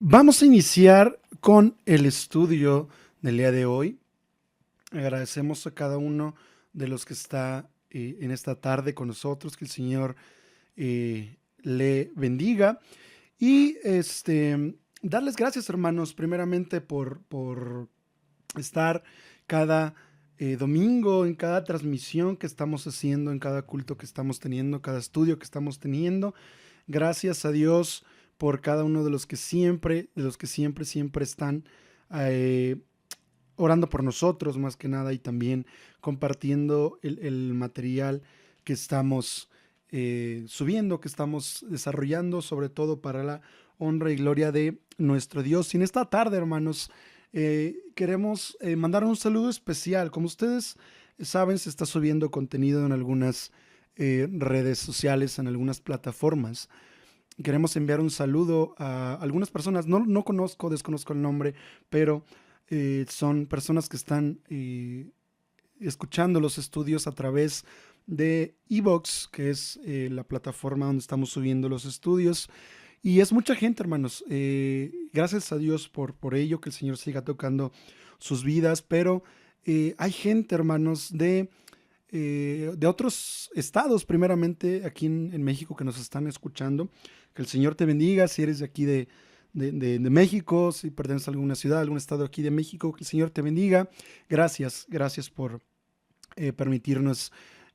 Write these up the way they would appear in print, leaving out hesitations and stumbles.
Vamos a iniciar con el estudio del día de hoy. Agradecemos a cada uno de los que está en esta tarde con nosotros, que el Señor le bendiga y darles gracias, hermanos, primeramente por estar cada domingo, en cada transmisión que estamos haciendo, en cada culto que estamos teniendo, cada estudio que estamos teniendo. Gracias a Dios por cada uno de los que siempre están eh, orando por nosotros, más que nada, y también compartiendo el material que estamos subiendo, que estamos desarrollando, sobre todo para la honra y gloria de nuestro Dios. Y en esta tarde, hermanos, queremos mandar un saludo especial. Como ustedes saben, se está subiendo contenido en algunas redes sociales, en algunas plataformas. Queremos enviar un saludo a algunas personas, no conozco, desconozco el nombre, pero son personas que están escuchando los estudios a través de Evox, que es la plataforma donde estamos subiendo los estudios. Y es mucha gente, hermanos. Gracias a Dios por ello, que el Señor siga tocando sus vidas, pero hay gente, hermanos, de otros estados, primeramente aquí en México, que nos están escuchando. Que el Señor te bendiga si eres de aquí de México, si perteneces a alguna ciudad, algún estado aquí de México, que el Señor te bendiga. Gracias por permitirnos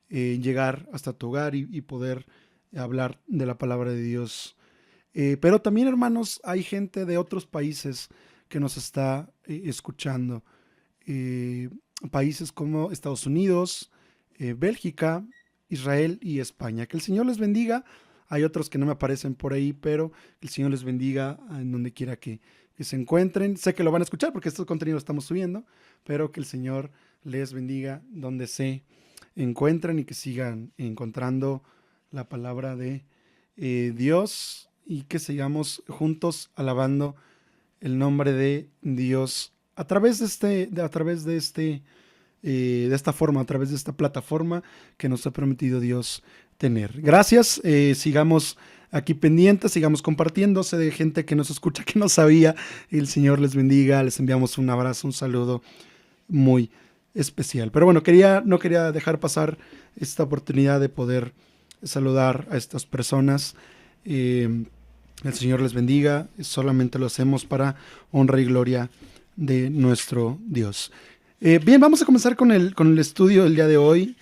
llegar hasta tu hogar y poder hablar de la palabra de Dios. Pero también, hermanos, hay gente de otros países que nos está escuchando. Eh, Países como Estados Unidos, Bélgica, Israel y España. Que el Señor les bendiga. Hay otros que no me aparecen por ahí, pero que el Señor les bendiga en donde quiera que se encuentren. Sé que lo van a escuchar porque este contenido lo estamos subiendo, pero que el Señor les bendiga donde se encuentren y que sigan encontrando la palabra de Dios y que sigamos juntos alabando el nombre de Dios a través de esta forma, a través de esta plataforma que nos ha permitido Dios tener. Gracias, sigamos aquí pendientes, sigamos compartiendo. Sé de gente que nos escucha que no sabía. El Señor les bendiga, les enviamos un abrazo, un saludo muy especial. Pero bueno, no quería dejar pasar esta oportunidad de poder saludar a estas personas. El Señor les bendiga. Solamente lo hacemos para honra y gloria de nuestro Dios. Bien, vamos a comenzar con el estudio del día de hoy.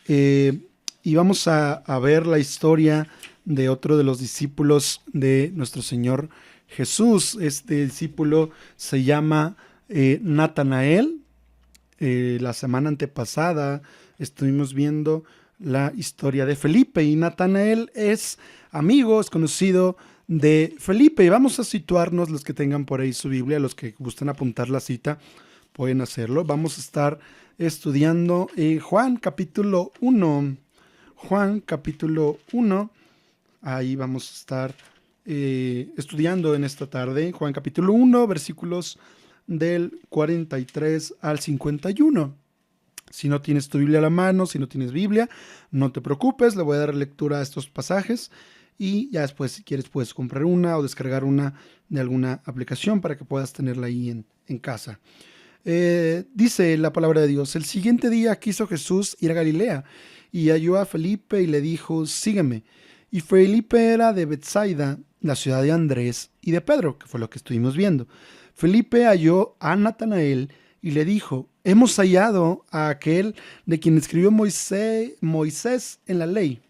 eh, y vamos a ver la historia de otro de los discípulos de nuestro Señor Jesús. Este discípulo se llama Natanael. La semana antepasada estuvimos viendo la historia de Felipe y Natanael es amigo, es conocido de Felipe. Y vamos a situarnos, los que tengan por ahí su Biblia, los que gusten apuntar la cita, pueden hacerlo. Vamos a estar estudiando Juan capítulo 1. Juan capítulo 1. Ahí vamos a estar estudiando en esta tarde. Juan capítulo 1, versículos del 43 al 51. Si no tienes tu Biblia a la mano, si no tienes Biblia, no te preocupes, le voy a dar lectura a estos pasajes y ya después, si quieres, puedes comprar una o descargar una de alguna aplicación para que puedas tenerla ahí en casa. Dice la palabra de Dios: el siguiente día quiso Jesús ir a Galilea y halló a Felipe y le dijo: sígueme. Y Felipe era de Bethsaida, la ciudad de Andrés y de Pedro, que fue lo que estuvimos viendo. Felipe halló a Natanael y le dijo: hemos hallado a aquel de quien escribió Moisés en la ley,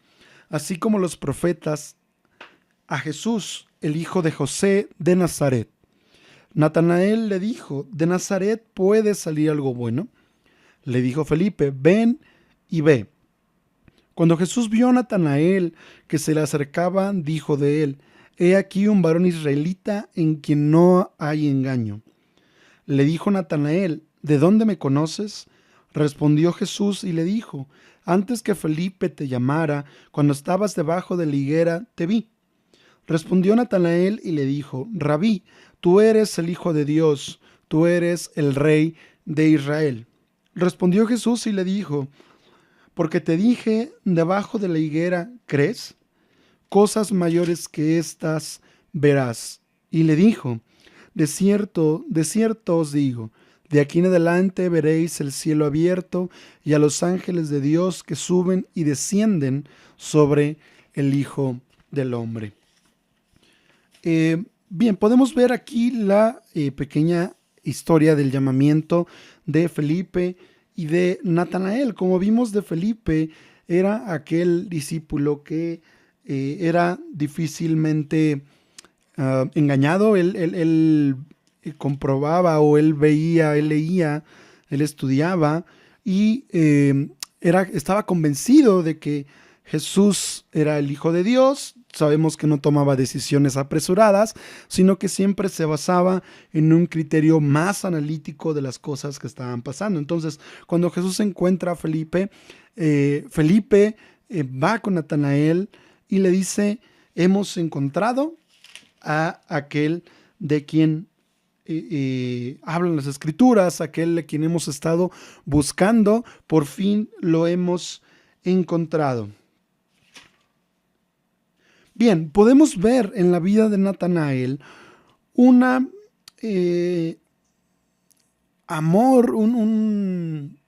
así como los profetas, a Jesús, el hijo de José de Nazaret. Natanael le dijo: ¿de Nazaret puede salir algo bueno? Le dijo Felipe: ven y ve. Cuando Jesús vio a Natanael que se le acercaba, dijo de él: he aquí un varón israelita en quien no hay engaño. Le dijo Natanael: ¿de dónde me conoces? Respondió Jesús y le dijo: antes que Felipe te llamara, cuando estabas debajo de la higuera, te vi. Respondió Natanael y le dijo: Rabí, tú eres el Hijo de Dios, tú eres el Rey de Israel. Respondió Jesús y le dijo: porque te dije, debajo de la higuera, ¿crees? Cosas mayores que estas verás. Y le dijo: de cierto os digo, de aquí en adelante veréis el cielo abierto y a los ángeles de Dios que suben y descienden sobre el Hijo del Hombre. Bien, podemos ver aquí la pequeña historia del llamamiento de Felipe y de Natanael. Como vimos, de Felipe era aquel discípulo que era difícilmente engañado. Él comprobaba, o él veía, él leía, él estudiaba y estaba convencido de que Jesús era el Hijo de Dios. Sabemos que no tomaba decisiones apresuradas, sino que siempre se basaba en un criterio más analítico de las cosas que estaban pasando. Entonces, cuando Jesús encuentra a Felipe, Felipe va con Natanael y le dice: hemos encontrado a aquel de quien hablan las Escrituras, aquel de quien hemos estado buscando, por fin lo hemos encontrado. Bien, podemos ver en la vida de Natanael una amor, un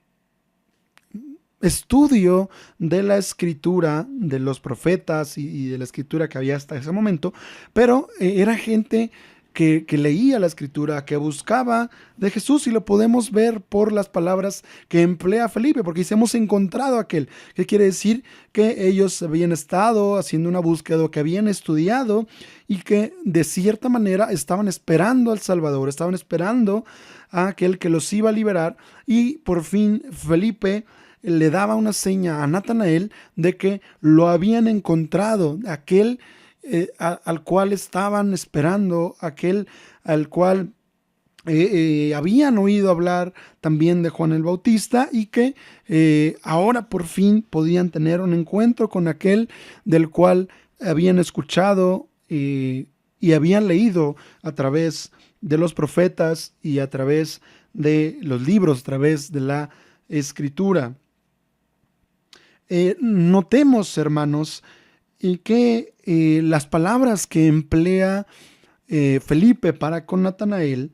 estudio de la escritura, de los profetas y de la escritura que había hasta ese momento, pero era gente que leía la escritura, que buscaba de Jesús, y lo podemos ver por las palabras que emplea Felipe, porque dice: hemos encontrado a aquel. ¿Qué quiere decir? Que ellos habían estado haciendo una búsqueda, que habían estudiado y que de cierta manera estaban esperando al Salvador, estaban esperando a aquel que los iba a liberar, y por fin Felipe le daba una seña a Natanael de que lo habían encontrado, aquel al cual estaban esperando, aquel al cual habían oído hablar también de Juan el Bautista, y que ahora por fin podían tener un encuentro con aquel del cual habían escuchado y habían leído a través de los profetas y a través de los libros, a través de la escritura. Notemos, hermanos, que las palabras que emplea Felipe para con Natanael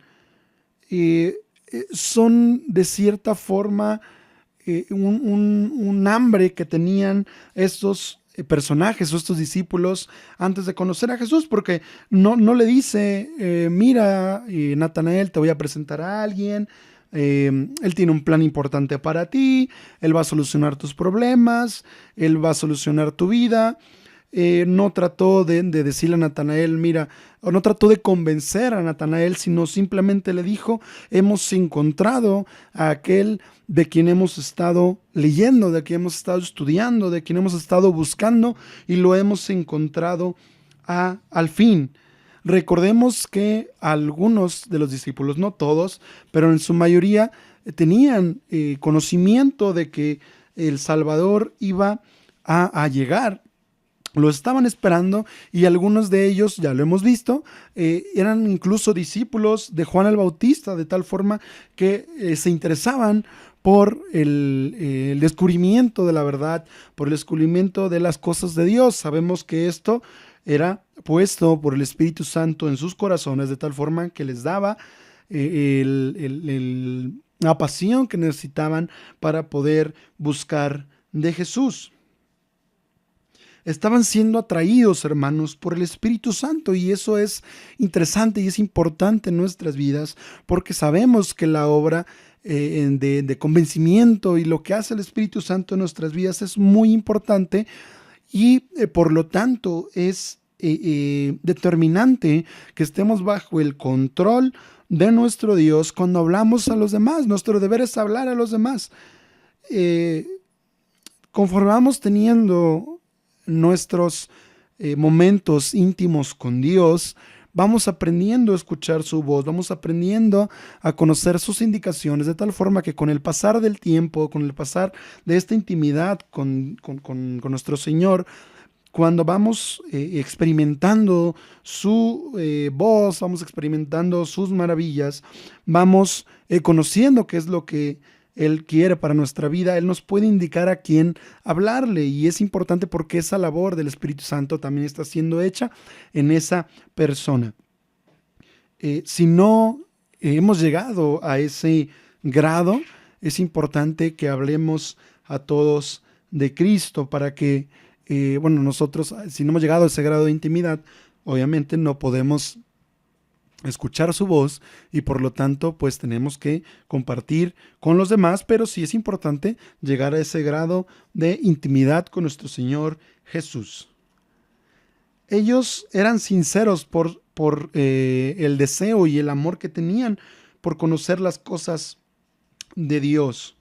son de cierta forma un hambre que tenían estos personajes o estos discípulos antes de conocer a Jesús, porque no le dice: mira, Natanael, te voy a presentar a alguien. Él tiene un plan importante para ti, él va a solucionar tus problemas, él va a solucionar tu vida. No trató de decirle a Natanael, mira, o no trató de convencer a Natanael, sino simplemente le dijo: hemos encontrado a aquel de quien hemos estado leyendo, de quien hemos estado estudiando, de quien hemos estado buscando, y lo hemos encontrado al fin. Recordemos que algunos de los discípulos, no todos, pero en su mayoría, tenían conocimiento de que el Salvador iba a llegar. Lo estaban esperando, y algunos de ellos, ya lo hemos visto, eran incluso discípulos de Juan el Bautista, de tal forma que se interesaban por el descubrimiento de la verdad, por el descubrimiento de las cosas de Dios. Sabemos que esto era puesto por el Espíritu Santo en sus corazones, de tal forma que les daba la pasión que necesitaban para poder buscar de Jesús. Estaban siendo atraídos, hermanos, por el Espíritu Santo, y eso es interesante y es importante en nuestras vidas, porque sabemos que la obra de convencimiento y lo que hace el Espíritu Santo en nuestras vidas es muy importante, y por lo tanto es determinante que estemos bajo el control de nuestro Dios cuando hablamos a los demás. Nuestro deber es hablar a los demás. Conforme vamos teniendo nuestros momentos íntimos con Dios, vamos aprendiendo a escuchar su voz, vamos aprendiendo a conocer sus indicaciones, de tal forma que con el pasar del tiempo, con el pasar de esta intimidad con nuestro Señor, cuando vamos experimentando su voz, vamos experimentando sus maravillas, vamos conociendo qué es lo que Él quiere para nuestra vida, Él nos puede indicar a quién hablarle, y es importante porque esa labor del Espíritu Santo también está siendo hecha en esa persona. Si no hemos llegado a ese grado, es importante que hablemos a todos de Cristo para que, bueno, nosotros, si no hemos llegado a ese grado de intimidad, obviamente no podemos escuchar su voz y por lo tanto pues tenemos que compartir con los demás, pero sí es importante llegar a ese grado de intimidad con nuestro Señor Jesús. Ellos eran sinceros por el deseo y el amor que tenían por conocer las cosas de Dios.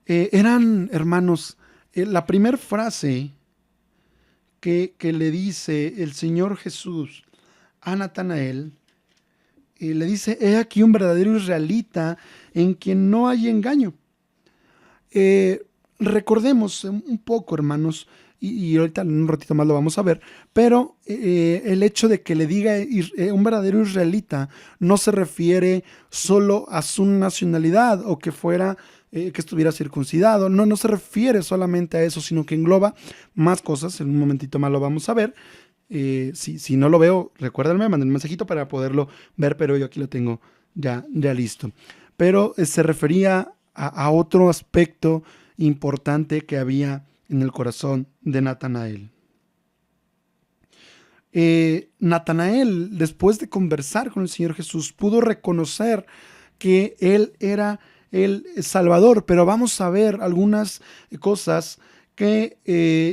Eran, hermanos, la primera frase que le dice el Señor Jesús a Natanael, le dice: he aquí un verdadero israelita en quien no hay engaño. Recordemos un poco, hermanos, y ahorita en un ratito más lo vamos a ver, pero el hecho de que le diga un verdadero israelita no se refiere solo a su nacionalidad o que fuera, que estuviera circuncidado, no se refiere solamente a eso, sino que engloba más cosas. En un momentito más lo vamos a ver. Si no lo veo, recuérdenme, manden un mensajito para poderlo ver, pero yo aquí lo tengo ya listo. Pero se refería a otro aspecto importante que había en el corazón de Natanael. Natanael, después de conversar con el Señor Jesús, pudo reconocer que Él era el Salvador, pero vamos a ver algunas cosas que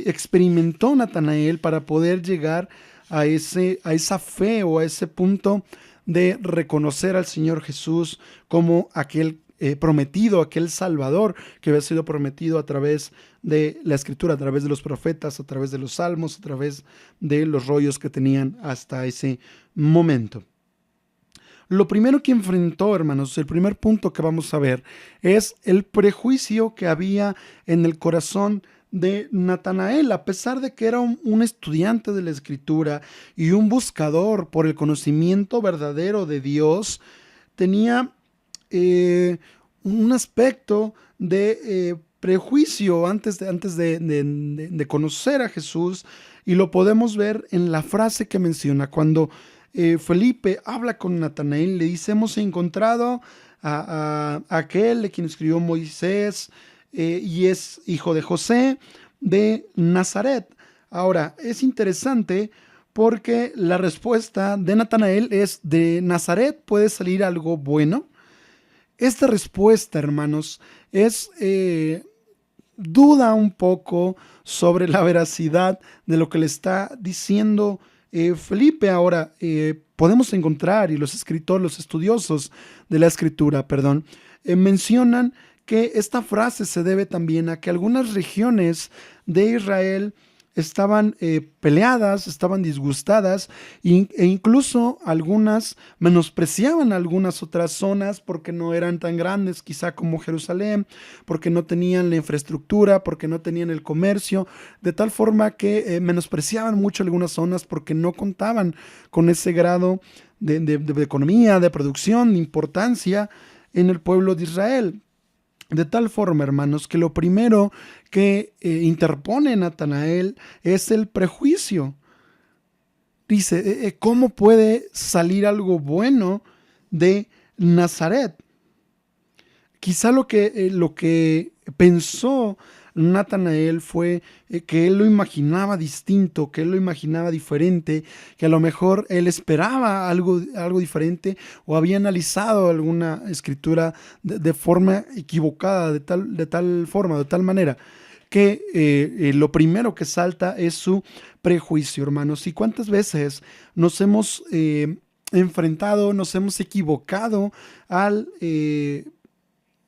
experimentó Natanael para poder llegar a esa fe o a ese punto de reconocer al Señor Jesús como aquel prometido, aquel Salvador que había sido prometido a través de la Escritura, a través de los profetas, a través de los salmos, a través de los rollos que tenían hasta ese momento. Lo primero que enfrentó, hermanos, el primer punto que vamos a ver es el prejuicio que había en el corazón de Natanael. A pesar de que era un estudiante de la Escritura y un buscador por el conocimiento verdadero de Dios, tenía un aspecto de prejuicio antes de conocer a Jesús, y lo podemos ver en la frase que menciona cuando Felipe habla con Natanael. Le dice: hemos encontrado a aquel de quien escribió Moisés, y es hijo de José de Nazaret. Ahora, es interesante porque la respuesta de Natanael es: ¿de Nazaret puede salir algo bueno? Esta respuesta, hermanos, duda un poco sobre la veracidad de lo que le está diciendo Felipe. Ahora, podemos encontrar, y los escritores, los estudiosos de la Escritura, mencionan que esta frase se debe también a que algunas regiones de Israel estaban peleadas, estaban disgustadas, e incluso algunas menospreciaban algunas otras zonas porque no eran tan grandes, quizá como Jerusalén, porque no tenían la infraestructura, porque no tenían el comercio, de tal forma que menospreciaban mucho algunas zonas porque no contaban con ese grado de economía, de producción, de importancia en el pueblo de Israel. De tal forma, hermanos, que lo primero que interpone Natanael es el prejuicio. Dice: ¿cómo puede salir algo bueno de Nazaret? Quizá lo que pensó Natanael fue que él lo imaginaba distinto, que él lo imaginaba diferente, que a lo mejor él esperaba algo diferente, o había analizado alguna escritura de forma equivocada, de tal forma, de tal manera, que lo primero que salta es su prejuicio, hermanos. ¿Y cuántas veces nos hemos enfrentado, nos hemos equivocado al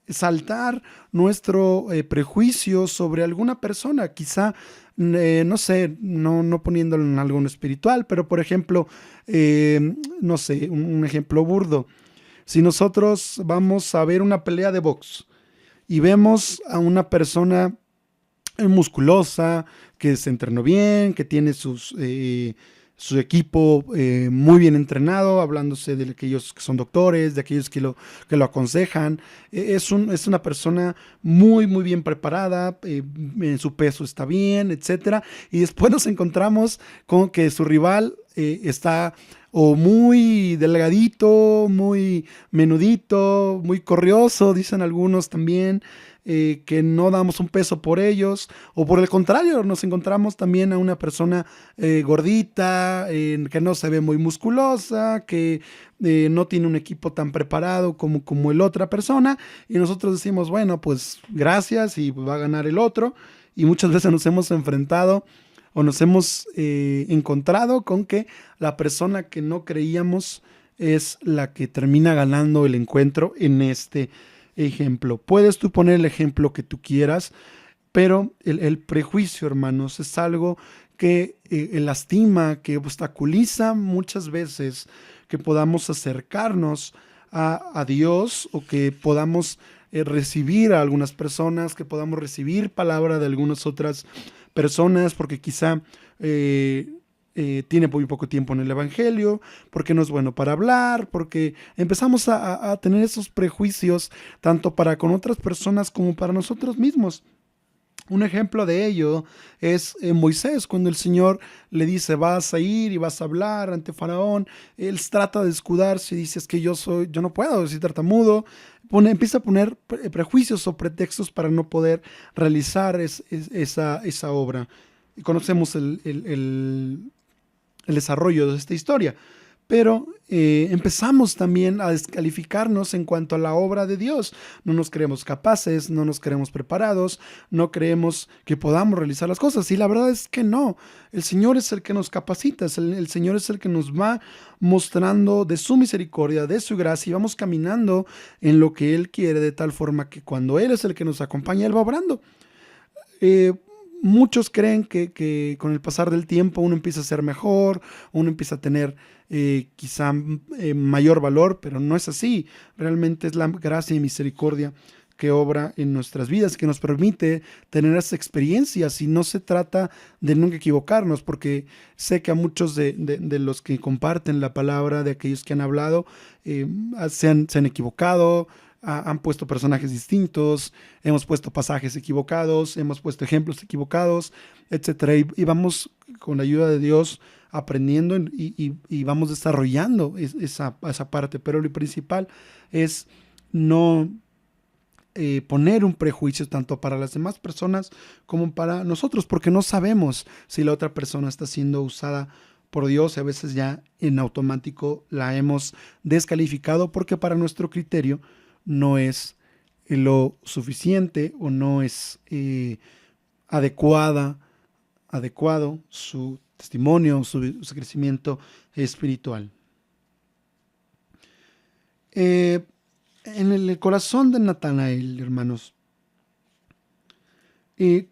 saltar nuestro prejuicio sobre alguna persona? Quizá, no sé, no poniéndolo en algo espiritual, pero por ejemplo, no sé, un ejemplo burdo. Si nosotros vamos a ver una pelea de box y vemos a una persona musculosa, que se entrenó bien, que tiene su equipo muy bien entrenado, hablándose de aquellos que son doctores, de aquellos que lo aconsejan. Es una persona muy, muy bien preparada, en su peso está bien, etcétera. Y después nos encontramos con que su rival está o muy delgadito, muy menudito, muy corrioso, dicen algunos también, que no damos un peso por ellos, o por el contrario, nos encontramos también a una persona gordita, que no se ve muy musculosa, que no tiene un equipo tan preparado como el otra persona, y nosotros decimos, bueno, pues gracias y va a ganar el otro, y muchas veces nos hemos enfrentado o nos hemos encontrado con que la persona que no creíamos es la que termina ganando el encuentro en este ejemplo. Puedes tú poner el ejemplo que tú quieras, pero el prejuicio, hermanos, es algo que lastima, que obstaculiza muchas veces que podamos acercarnos a Dios, o que podamos recibir a algunas personas, que podamos recibir palabra de algunas otras personas, porque quizá tiene muy poco tiempo en el Evangelio, porque no es bueno para hablar, porque empezamos a tener esos prejuicios tanto para con otras personas como para nosotros mismos. Un ejemplo de ello es Moisés, cuando el Señor le dice, vas a ir y vas a hablar ante Faraón. Él trata de escudarse y dice, es que yo no puedo, soy tartamudo. Empieza a poner prejuicios o pretextos para no poder realizar esa obra. Y conocemos el desarrollo de esta historia. Pero empezamos también a descalificarnos en cuanto a la obra de Dios. No nos creemos capaces, no nos creemos preparados, no creemos que podamos realizar las cosas. Y la verdad es que no. El Señor es el que nos capacita, el Señor es el que nos va mostrando de su misericordia, de su gracia, y vamos caminando en lo que Él quiere, de tal forma que cuando Él es el que nos acompaña, Él va obrando. Eh, Muchos creen que con el pasar del tiempo uno empieza a ser mejor, uno empieza a tener quizá mayor valor, pero no es así. Realmente es la gracia y misericordia que obra en nuestras vidas, que nos permite tener esas experiencias, y no se trata de nunca equivocarnos, porque sé que a muchos de los que comparten la palabra, de aquellos que han hablado, se han equivocado, han puesto personajes distintos, hemos puesto pasajes equivocados, hemos puesto ejemplos equivocados, etcétera. Y vamos con la ayuda de Dios aprendiendo y vamos desarrollando esa parte. Pero lo principal es no poner un prejuicio tanto para las demás personas como para nosotros, porque no sabemos si la otra persona está siendo usada por Dios, y a veces ya en automático la hemos descalificado porque para nuestro criterio no es lo suficiente, o no es adecuado su testimonio, su crecimiento espiritual. En el corazón de Natanael, hermanos,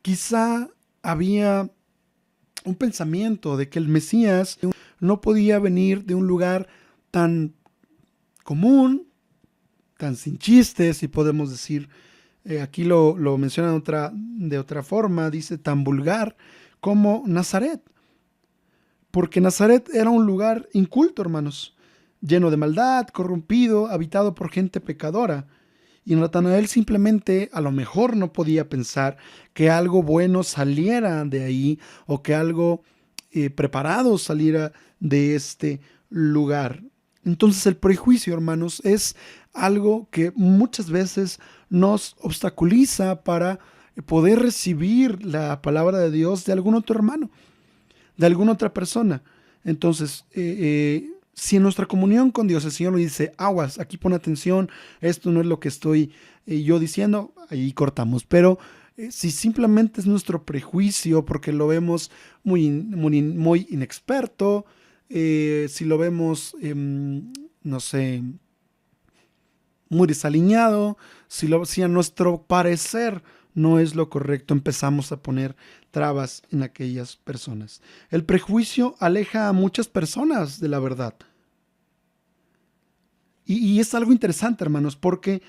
quizá había un pensamiento de que el Mesías no podía venir de un lugar tan común, tan sin chistes, si podemos decir. Aquí lo menciona de otra forma, dice tan vulgar como Nazaret, porque Nazaret era un lugar inculto, hermanos, lleno de maldad, corrompido, habitado por gente pecadora. Y Natanael simplemente a lo mejor no podía pensar que algo bueno saliera de ahí, o que algo preparado saliera de este lugar. Entonces el prejuicio, hermanos, es algo que muchas veces nos obstaculiza para poder recibir la palabra de Dios de algún otro hermano, de alguna otra persona. Entonces, si en nuestra comunión con Dios el Señor nos dice, aguas, aquí pon atención, esto no es lo que estoy yo diciendo, ahí cortamos. Pero si simplemente es nuestro prejuicio, porque lo vemos muy inexperto, si lo vemos, no sé, muy desaliñado, si a nuestro parecer no es lo correcto, empezamos a poner trabas en aquellas personas. El prejuicio aleja a muchas personas de la verdad. Y es algo interesante, hermanos, porque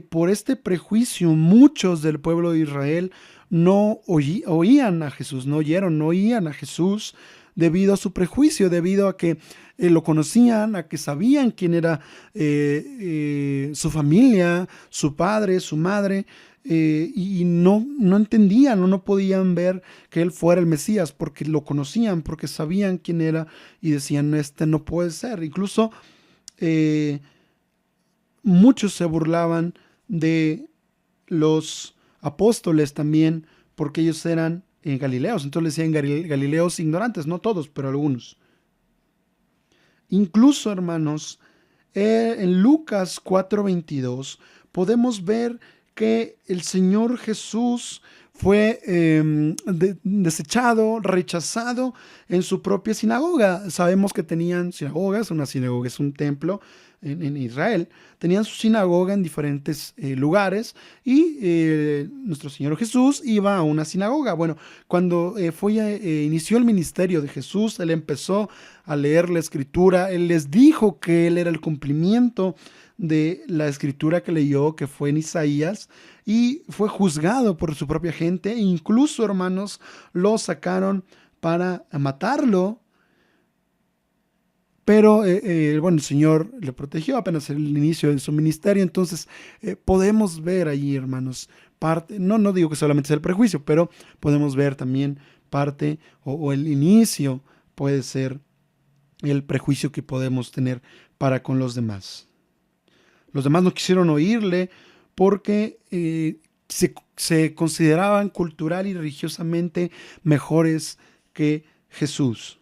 por este prejuicio muchos del pueblo de Israel no oían a Jesús, no oyeron, no oían a Jesús, debido a su prejuicio, debido a que lo conocían, a que sabían quién era su familia, su padre, su madre, y no entendían o no podían ver que él fuera el Mesías porque lo conocían, porque sabían quién era y decían, este no puede ser. Incluso eh, muchos se burlaban de los apóstoles también porque ellos eran galileos, entonces les decían Galileos ignorantes, no todos, pero algunos. Incluso, hermanos, en Lucas 4:22 podemos ver que el Señor Jesús fue desechado, rechazado en su propia sinagoga. Sabemos que tenían sinagogas, una sinagoga es un templo en Israel, tenían su sinagoga en diferentes lugares y nuestro Señor Jesús iba a una sinagoga. Bueno, cuando inició el ministerio de Jesús, él empezó a leer la escritura, él les dijo que él era el cumplimiento de la escritura que leyó, que fue en Isaías, y fue juzgado por su propia gente, e incluso, hermanos, lo sacaron para matarlo. Pero bueno, el Señor le protegió apenas el inicio de su ministerio. Entonces podemos ver allí, hermanos, parte, no digo que solamente sea el prejuicio, pero podemos ver también parte o el inicio puede ser el prejuicio que podemos tener para con los demás. Los demás no quisieron oírle porque se consideraban cultural y religiosamente mejores que Jesús.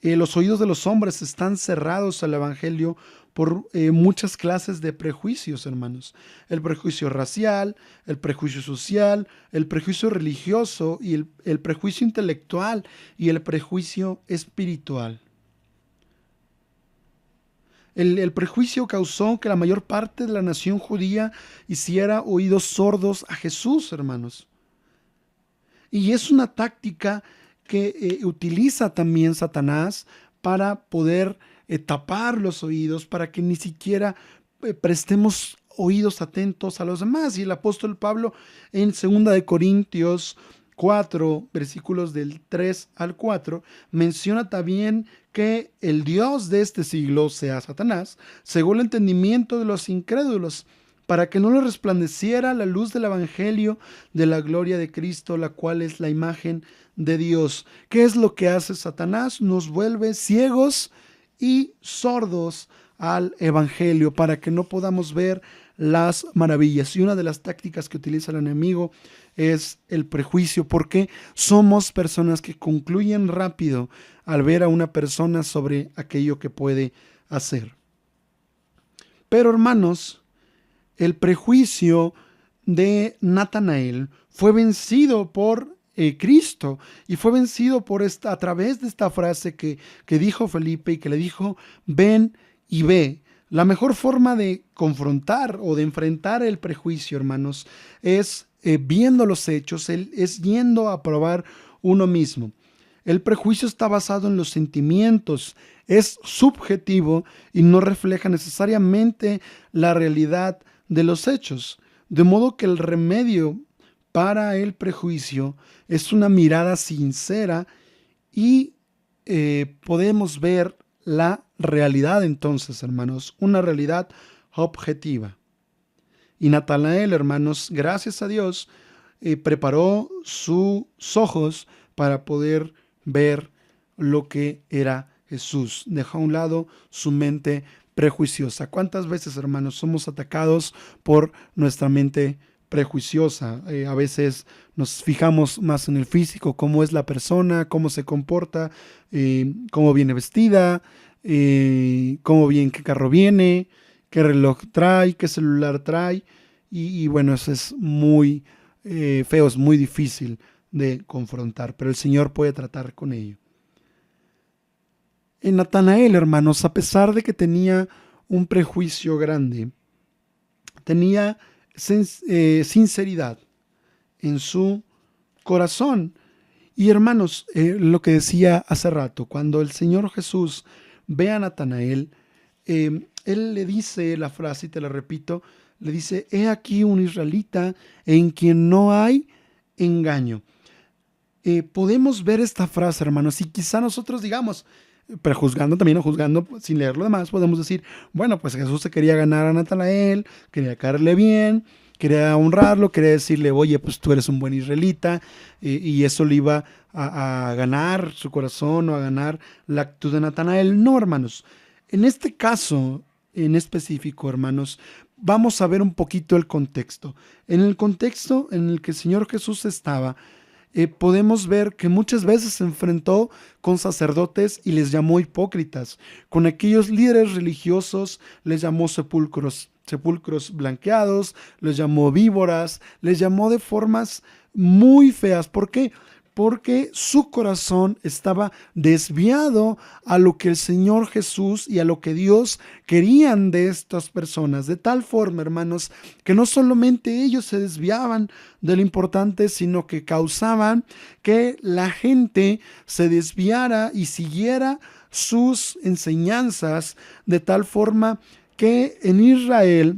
Los oídos de los hombres están cerrados al evangelio por muchas clases de prejuicios, hermanos. El prejuicio racial, el prejuicio social, el prejuicio religioso y el prejuicio intelectual y el prejuicio espiritual. El prejuicio causó que la mayor parte de la nación judía hiciera oídos sordos a Jesús, hermanos. Y es una táctica que utiliza también Satanás para poder tapar los oídos, para que ni siquiera prestemos oídos atentos a los demás. Y el apóstol Pablo en 2 de Corintios 4, versículos del 3 al 4, menciona también que el Dios de este siglo, sea Satanás, cegó el entendimiento de los incrédulos, para que no les resplandeciera la luz del evangelio de la gloria de Cristo, la cual es la imagen de Dios. ¿Qué es lo que hace Satanás? Nos vuelve ciegos y sordos al evangelio para que no podamos ver las maravillas. Y una de las tácticas que utiliza el enemigo es el prejuicio, porque somos personas que concluyen rápido al ver a una persona sobre aquello que puede hacer. Pero, hermanos, el prejuicio de Natanael fue vencido por Cristo, y fue vencido a través de esta frase que dijo Felipe y que le dijo: ven y ve. La mejor forma de confrontar o de enfrentar el prejuicio, hermanos, es viendo los hechos, es yendo a probar uno mismo. El prejuicio está basado en los sentimientos, es subjetivo y no refleja necesariamente la realidad de los hechos. De modo que el remedio para el prejuicio es una mirada sincera y podemos ver la realidad entonces, hermanos, una realidad objetiva. Y Natanael, hermanos, gracias a Dios, preparó sus ojos para poder ver lo que era Jesús. Dejó a un lado su mente prejuiciosa. ¿Cuántas veces, hermanos, somos atacados por nuestra mente prejuiciosa? A veces nos fijamos más en el físico, cómo es la persona, cómo se comporta, cómo viene vestida, qué carro viene, qué reloj trae, qué celular trae. Y bueno, eso es muy feo, es muy difícil de confrontar, pero el Señor puede tratar con ello. En Natanael, hermanos, a pesar de que tenía un prejuicio grande, tenía sinceridad en su corazón. Y hermanos, lo que decía hace rato, cuando el Señor Jesús ve a Natanael, él le dice la frase, y te la repito, le dice: he aquí un israelita en quien no hay engaño. podemos ver esta frase, hermanos, y quizá nosotros digamos, prejuzgando también o juzgando sin leer lo demás, podemos decir, bueno, pues Jesús se quería ganar a Natanael, quería caerle bien, quería honrarlo, quería decirle, oye, pues tú eres un buen israelita, y eso le iba a ganar su corazón o a ganar la actitud de Natanael. No, hermanos, en este caso en específico, hermanos, vamos a ver un poquito el contexto. En el contexto en el que el Señor Jesús estaba, podemos ver que muchas veces se enfrentó con sacerdotes y les llamó hipócritas. Con aquellos líderes religiosos les llamó sepulcros blanqueados, les llamó víboras, les llamó de formas muy feas. ¿Por qué? Porque su corazón estaba desviado a lo que el Señor Jesús y a lo que Dios querían de estas personas. De tal forma, hermanos, que no solamente ellos se desviaban de lo importante, sino que causaban que la gente se desviara y siguiera sus enseñanzas, de tal forma que en Israel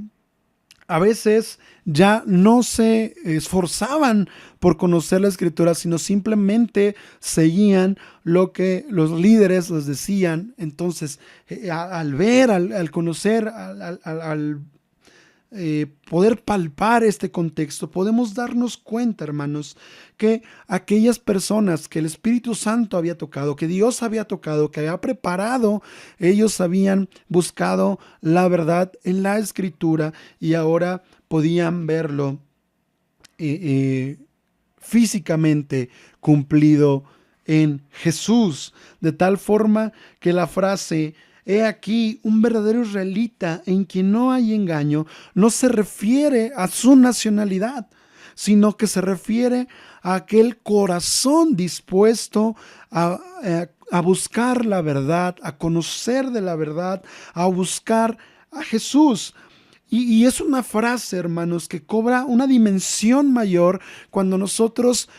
a veces ya no se esforzaban por conocer la escritura, sino simplemente seguían lo que los líderes les decían. Entonces, al ver, al conocer, al poder palpar este contexto, podemos darnos cuenta, hermanos, que aquellas personas que el Espíritu Santo había tocado, que Dios había tocado, que había preparado, ellos habían buscado la verdad en la Escritura y ahora podían verlo eh, eh, físicamente cumplido en Jesús, de tal forma que la frase "He aquí un verdadero israelita en quien no hay engaño" no se refiere a su nacionalidad, sino que se refiere a aquel corazón dispuesto a buscar la verdad, a conocer de la verdad, a buscar a Jesús. Y es una frase, hermanos, que cobra una dimensión mayor cuando nosotros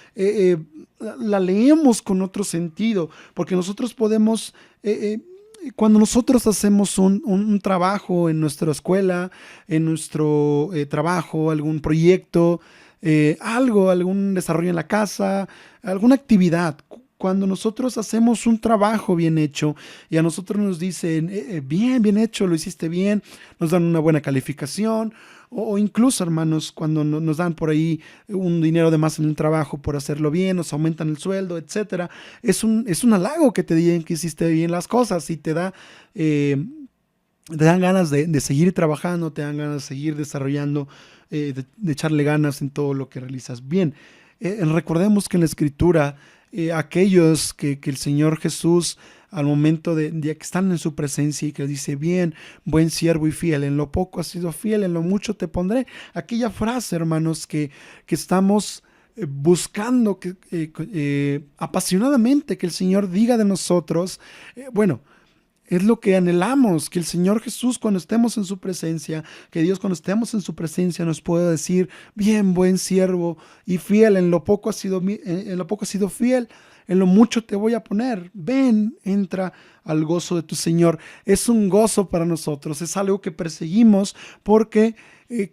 la leemos con otro sentido, porque nosotros podemos, cuando nosotros hacemos un trabajo en nuestra escuela, en nuestro trabajo, algún proyecto, algún desarrollo en la casa, alguna actividad. Cuando nosotros hacemos un trabajo bien hecho y a nosotros nos dicen, bien hecho, lo hiciste bien, nos dan una buena calificación, o incluso, hermanos, cuando nos dan por ahí un dinero de más en el trabajo por hacerlo bien, nos aumentan el sueldo, etcétera, es un halago que te digan que hiciste bien las cosas y te dan ganas de seguir trabajando, te dan ganas de seguir desarrollando, de echarle ganas en todo lo que realizas bien. Recordemos que en la Escritura, aquellos que el Señor Jesús, al momento de que están en su presencia y que dice, bien, buen siervo y fiel, en lo poco has sido fiel, en lo mucho te pondré. Aquella frase, hermanos, que estamos buscando apasionadamente que el Señor diga de nosotros, bueno, es lo que anhelamos, que el Señor Jesús cuando estemos en su presencia, que Dios cuando estemos en su presencia nos pueda decir, bien, buen siervo y fiel, en lo poco has sido, en lo poco has sido fiel, en lo mucho te voy a poner. Ven, entra al gozo de tu Señor. Es un gozo para nosotros, es algo que perseguimos porque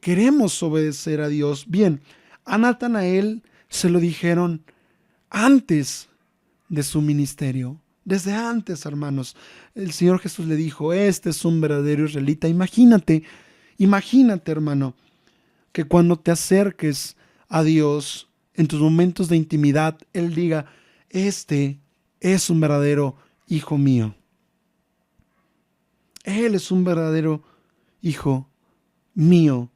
queremos obedecer a Dios. Bien, a Natanael se lo dijeron antes de su ministerio. Desde antes, hermanos, el Señor Jesús le dijo, este es un verdadero israelita. Imagínate, hermano, que cuando te acerques a Dios en tus momentos de intimidad, Él diga, este es un verdadero hijo mío. Él es un verdadero hijo mío.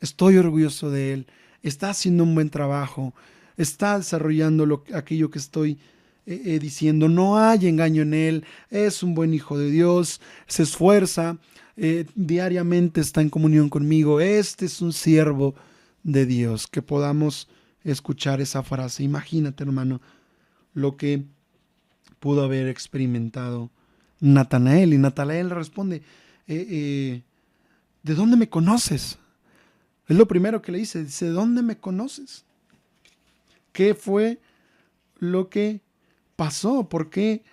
Estoy orgulloso de Él. Está haciendo un buen trabajo. Está desarrollando aquello que estoy diciendo. No hay engaño en Él. Es un buen hijo de Dios. Se esfuerza. Diariamente está en comunión conmigo. Este es un siervo de Dios. Que podamos escuchar esa frase. Imagínate, hermano, lo que pudo haber experimentado Natanael. Y Natanael responde, ¿de dónde me conoces? Es lo primero que le dice. Dice, ¿de dónde me conoces? ¿Qué fue lo que pasó? ¿Por qué?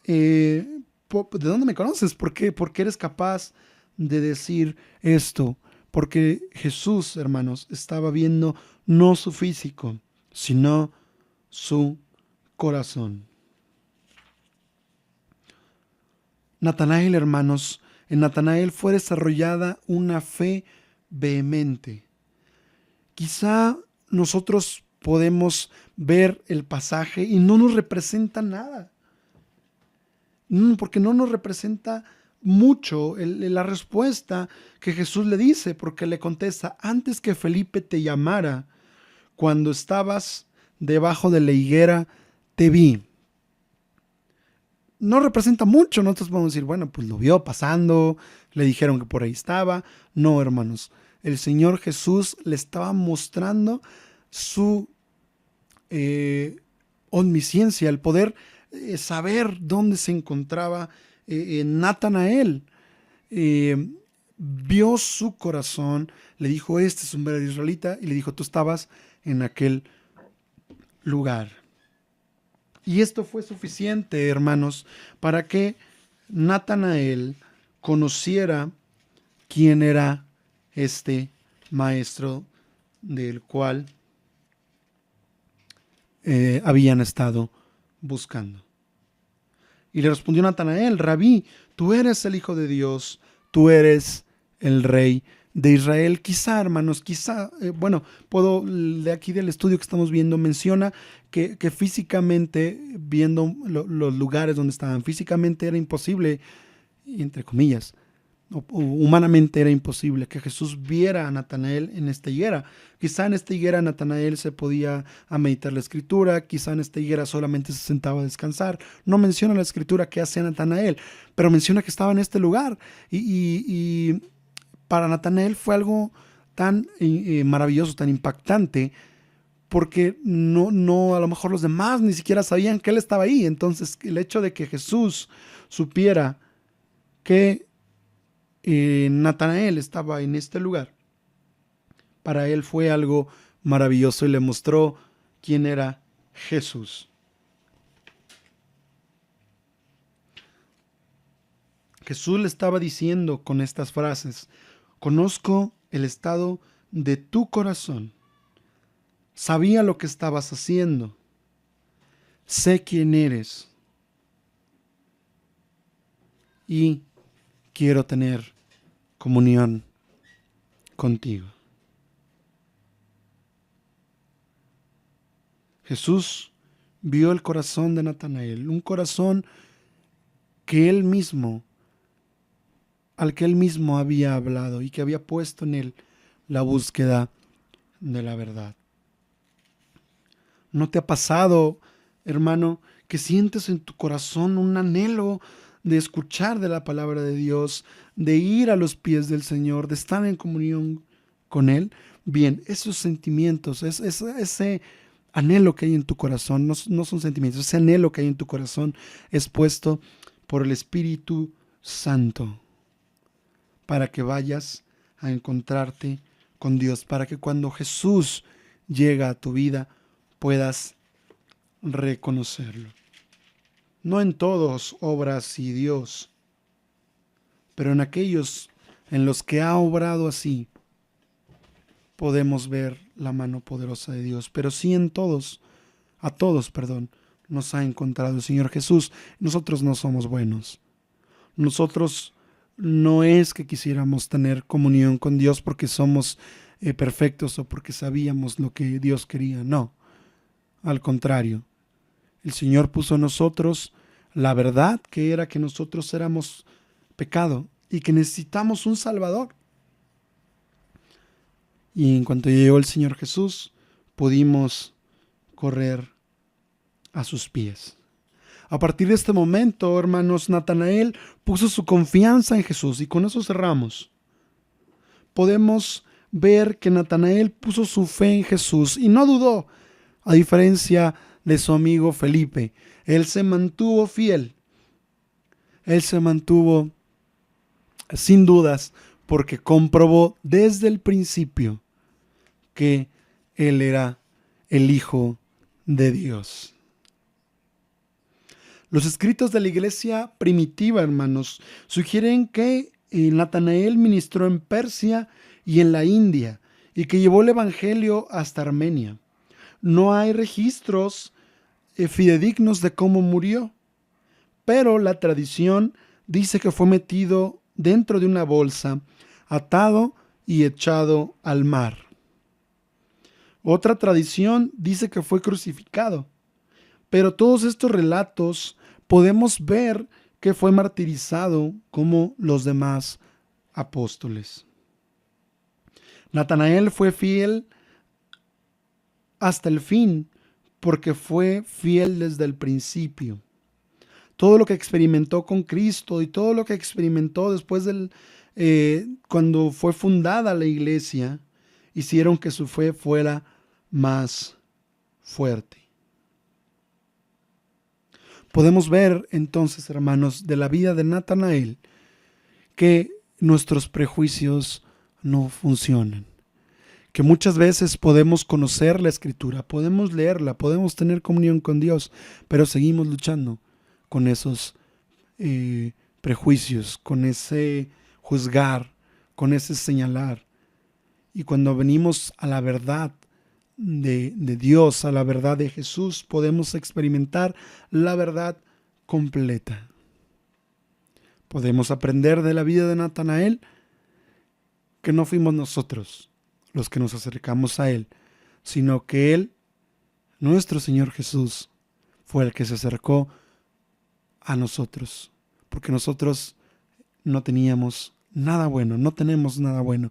¿De dónde me conoces? ¿Por qué eres capaz de decir esto? Porque Jesús, hermanos, estaba viendo no su físico, sino su corazón. Natanael, hermanos, en Natanael fue desarrollada una fe vehemente. Quizá nosotros podemos ver el pasaje y no nos representa nada, porque no nos representa mucho la respuesta que Jesús le dice, porque le contesta: antes que Felipe te llamara, cuando estabas debajo de la higuera, te vi. No representa mucho. Nosotros podemos decir, bueno, pues lo vio pasando, le dijeron que por ahí estaba. No, hermanos, el Señor Jesús le estaba mostrando su omnisciencia, el poder saber dónde se encontraba Natanael. Vio su corazón, le dijo: este es un verdadero israelita, y le dijo: tú estabas en aquel lugar. Y esto fue suficiente, hermanos, para que Natanael conociera quién era este maestro del cual habían estado buscando. Y le respondió Natanael: Rabí, tú eres el Hijo de Dios, tú eres el Rey de Israel. Quizá, hermanos, puedo, de aquí del estudio que estamos viendo, menciona que físicamente, viendo los lugares donde estaban, físicamente era imposible, entre comillas, humanamente era imposible que Jesús viera a Natanael en esta higuera. Quizá en esta higuera Natanael se podía a meditar la escritura, quizá en esta higuera solamente se sentaba a descansar. No menciona la escritura qué hacía Natanael, pero menciona que estaba en este lugar. Y para Natanael fue algo tan maravilloso, tan impactante, porque no, a lo mejor los demás ni siquiera sabían que él estaba ahí. Entonces, el hecho de que Jesús supiera que Natanael estaba en este lugar, para él fue algo maravilloso y le mostró quién era Jesús. Jesús le estaba diciendo con estas frases: conozco el estado de tu corazón, sabía lo que estabas haciendo, sé quién eres y quiero tener comunión contigo. Jesús vio el corazón de Natanael, un corazón al que él mismo había hablado y que había puesto en él la búsqueda de la verdad. ¿No te ha pasado, hermano, que sientes en tu corazón un anhelo de escuchar de la palabra de Dios, de ir a los pies del Señor, de estar en comunión con Él? Bien, esos sentimientos, ese anhelo que hay en tu corazón, no son sentimientos, ese anhelo que hay en tu corazón es puesto por el Espíritu Santo para que vayas a encontrarte con Dios, para que cuando Jesús llega a tu vida puedas reconocerlo. No en todos obra así Dios, pero en aquellos en los que ha obrado así, podemos ver la mano poderosa de Dios. Pero sí a todos, nos ha encontrado el Señor Jesús. Nosotros no somos buenos. Nosotros no es que quisiéramos tener comunión con Dios porque somos perfectos o porque sabíamos lo que Dios quería. No, al contrario. El Señor puso en nosotros la verdad, que era que nosotros éramos pecado y que necesitamos un Salvador. Y en cuanto llegó el Señor Jesús, pudimos correr a sus pies. A partir de este momento, hermanos, Natanael puso su confianza en Jesús, y con eso cerramos. Podemos ver que Natanael puso su fe en Jesús y no dudó, a diferencia de su amigo Felipe. Él se mantuvo fiel. Él se mantuvo sin dudas porque comprobó desde el principio que él era el Hijo de Dios. Los escritos de la iglesia primitiva, hermanos, sugieren que Natanael ministró en Persia y en la India y que llevó el evangelio hasta Armenia. No hay registros fidedignos de cómo murió, pero la tradición dice que fue metido dentro de una bolsa, atado y echado al mar. Otra tradición dice que fue crucificado, pero todos estos relatos podemos ver que fue martirizado como los demás apóstoles. Natanael fue fiel hasta el fin porque fue fiel desde el principio. Todo lo que experimentó con Cristo y todo lo que experimentó después cuando fue fundada la iglesia, hicieron que su fe fuera más fuerte. Podemos ver entonces, hermanos, de la vida de Natanael, que nuestros prejuicios no funcionan. Que muchas veces podemos conocer la Escritura, podemos leerla, podemos tener comunión con Dios, pero seguimos luchando con esos prejuicios, con ese juzgar, con ese señalar. Y cuando venimos a la verdad de Dios, a la verdad de Jesús, podemos experimentar la verdad completa. Podemos aprender de la vida de Natanael que no fuimos nosotros los que nos acercamos a Él, sino que Él, nuestro Señor Jesús, fue el que se acercó a nosotros, porque nosotros no teníamos nada bueno, no tenemos nada bueno,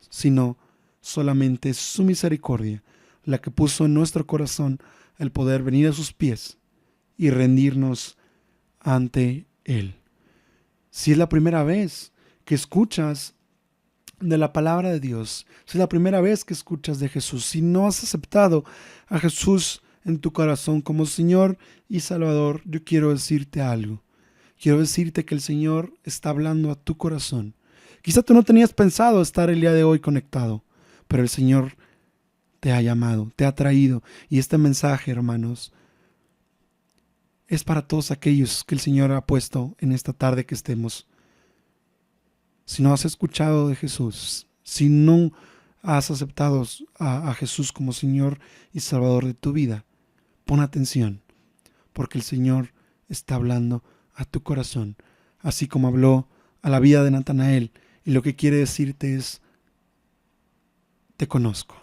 sino solamente su misericordia, la que puso en nuestro corazón el poder venir a sus pies y rendirnos ante Él. Si es la primera vez que escuchas de la palabra de Dios, si es la primera vez que escuchas de Jesús, si no has aceptado a Jesús en tu corazón como Señor y Salvador, yo quiero decirte algo. Quiero decirte que el Señor está hablando a tu corazón. Quizá tú no tenías pensado estar el día de hoy conectado, pero el Señor te ha llamado, te ha traído. Y este mensaje, hermanos, es para todos aquellos que el Señor ha puesto en esta tarde que estemos. Si no has escuchado de Jesús, si no has aceptado a Jesús como Señor y Salvador de tu vida, pon atención, porque el Señor está hablando a tu corazón, así como habló a la vida de Natanael, y lo que quiere decirte es: te conozco,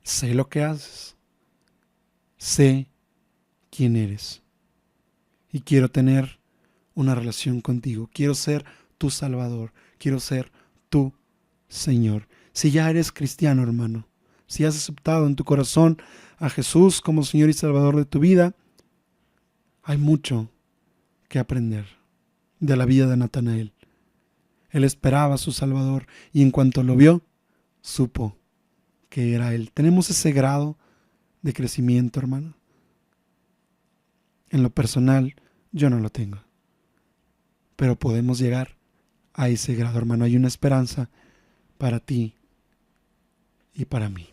sé lo que haces, sé quién eres, y quiero tener una relación contigo, quiero ser tu Salvador, quiero ser tu Señor. Si ya eres cristiano, hermano, si has aceptado en tu corazón a Jesús como Señor y Salvador de tu vida, hay mucho que aprender de la vida de Natanael. Él esperaba a su Salvador y en cuanto lo vio, supo que era Él. Tenemos ese grado de crecimiento, hermano. En lo personal, yo no lo tengo, pero podemos llegar a ese grado, hermano. Hay una esperanza para ti y para mí.